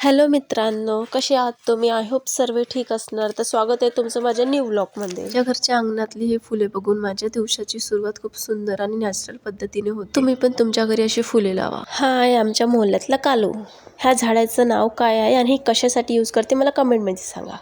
Hello मित्रांनो, कसे आहात तुम्ही? आय होप सर्व ठीक असणार. तर स्वागत आहे तुमचं माझ्या न्यू व्लॉगमध्ये. माझ्या घरच्या अंगणातली ही फुले बघून माझ्या दिवसाची सुरुवात खूप सुंदर आणि नॅचरल पद्धतीने होते. तुम्ही पण तुमच्या घरी अशी फुले लावा. हा आहे आमच्या मोहल्ल्यातला कालू. ह्या झाडाचं नाव काय आहे आणि कशासाठी यूज करते मला कमेंटमध्ये सांगा.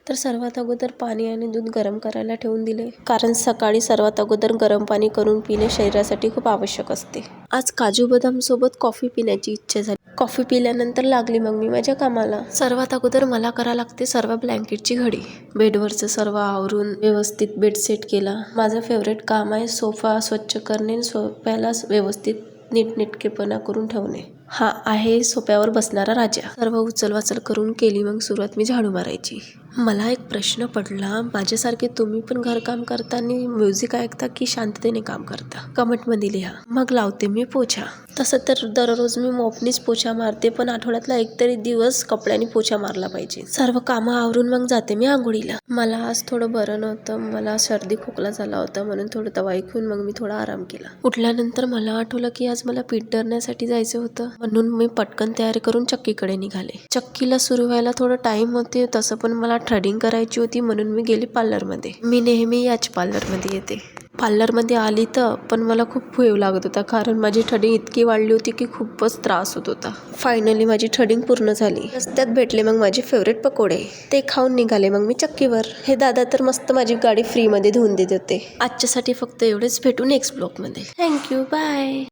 तर सर्वात अगोदर पाणी आणि दूध गरम करायला ठेवून दिले, कारण सकाळी सर्वात अगोदर गरम पाणी करून पिणे शरीरासाठी खूप आवश्यक असते. आज काजू बदाम सोबत कॉफी पिण्याची इच्छा झाली. कॉफी पिल्यानंतर लागली मग मी माझ्या कामाला. सर्वात अगोदर मला करावं लागते सर्व ब्लँकेटची घडी. बेडवरचं सर्व आवरून व्यवस्थित बेड सेट केला. माझं फेवरेट काम आहे सोफा स्वच्छ करणे, सोफ्याला व्यवस्थित नीटनेटकेपणा करून ठेवणे. हा आहे सोफ्यावर बसणारा राजा. सर्व उचलवाचल करून केली मग सुरुवात मी झाडू मारायची. मला एक प्रश्न पडला, माझ्यासारखे तुम्ही पण घरकाम करताना म्युझिक ऐकता की शांततेने काम करता? कमेंटमध्ये लिहा. मग लावते मी पोछा. तसं तर दररोज मी मोपनीच पोछा मारते, पण आठवड्यातला एकतरी दिवस कपड्याने पोछा मारला पाहिजे. सर्व कामं आवरून मग जाते मी आंघोळीला. मला आज थोडं बरं नव्हतं, मला सर्दी खोकला झाला होता, म्हणून थोडं दवाई घेऊन मग मी थोडा आराम केला. उठल्यानंतर मला आठवलं की आज मला पीठ दळण्यासाठी जायचं होतं, म्हणून मी पटकन तयारी करून चक्कीकडे निघाले. चक्कीला सुरू व्हायला थोडं टाइम होते, तसं पण मला थ्रेडिंग करायची होती, म्हणून मी गेले पार्लरमध्ये. मी नेहमी याच पार्लरमध्ये येते. पार्लरमध्ये आली तर पण मला खूप वेळ लागत होता, कारण माझी थ्रेडिंग इतकी वाढली होती की खूपच त्रास होत होता. फायनली माझी थ्रेडिंग पूर्ण झाली. रस्त्यात भेटले मग माझे फेवरेट पकोडे. ते खाऊन निघाले मग मी चक्कीवर. हे दादा तर मस्त माझी गाडी फ्रीमध्ये धुवून देत होते. आजच्यासाठी फक्त एवढेच. भेटू नेक्स्ट ब्लॉगमध्ये. Thank you, bye.